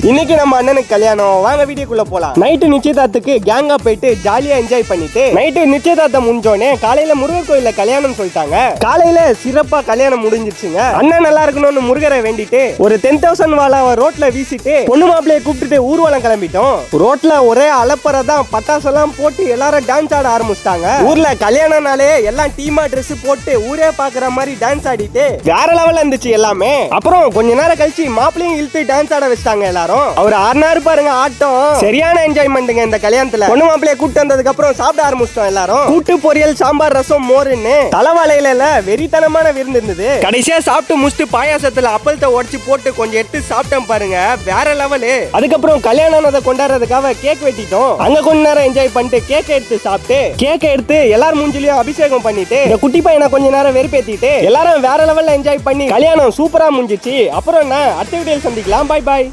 இன்னைக்கு நம்ம அண்ணனுக்கு கல்யாணம், வாங்க வீடியோக்குள்ள போலாம். நைட்டு நிச்சயதார்த்துக்கு கேங்கா போயிட்டு ஜாலியா என்ஜாய் பண்ணிட்டு நைட்டு நிச்சயதார்த்தம் முடிஞ்சோடனே காலையில முருகர் கோயில்ல கல்யாணம் சொல்லிட்டாங்க. காலையில சிறப்பா கல்யாணம் முடிஞ்சிருச்சுங்க. அண்ணன் நல்லா இருக்கணும்னு முருகரை வேண்டிட்டு ஒரு 10,000 வாழை ரோட்ல வீசிட்டு பொண்ணு மாப்பிளைய கூப்பிட்டுட்டு ஊர்வலம் கிளம்பிட்டோம். ரோட்ல ஒரே அலப்பறதான், பட்டாசெல்லாம் போட்டு எல்லாரும் டான்ஸ் ஆட ஆரம்பிச்சிட்டாங்க. ஊர்ல கல்யாணம்னாலே எல்லாம் டீமா ட்ரெஸ் போட்டு ஊரே பாக்குற மாதிரி டான்ஸ் ஆடிட்டு வேற லெவல்ல இருந்துச்சு எல்லாமே. அப்புறம் கொஞ்ச நேரம் கழிச்சு மாப்பிளையும் இழுத்து டான்ஸ் ஆட வச்சிட்டாங்க எல்லாரும். அவர் ஆடினாரு பாருங்க ஆட்டம், சரியான என்ஜாய்மெண்ட்டுங்க இந்த கல்யாணத்துல. பொண்ணு மாப்பிளைய கூட்டு வந்ததுக்கு அப்புறம் சாப்பிட ஆரம்பிச்சிட்டோம் எல்லாரும். கூட்டு பொரியல், சாம்பார், ரசம், மோருன்னு தலைவாழையில வெறித்தனமான விருந்து இருந்தது. கடைசியா சாப்பிட்டு முடிச்சுட்டு பாயாசத்துல அப்பளத்தை உடைச்சு போட்டு கொஞ்சம் எடுத்து சாப்பிட்டோம் பாருங்க, வேற லெவலு. அதுக்கப்புறம் கல்யாணத்தை கொண்டாடுறதுக்காக கேக் வெட்டிட்டோம். அங்க கொஞ்ச நேரம் என்ஜாய் பண்ணிட்டு கேக் எடுத்து சாப்பிட்டு கேக் எடுத்து எல்லாரும் மூஞ்சிலையும் அபிஷேகம் பண்ணிட்டு இந்த குட்டி பையனை கொஞ்ச நேரம் வெறுப்பேத்திட்டு எல்லாரும் வேற லெவல்ல என்ஜாய் பண்ணி கல்யாணம் சூப்பரா முடிஞ்சிச்சு. அப்புறம் என்ன, அடுத்த வீடியோல சந்திக்கலாம். பாய் பாய்.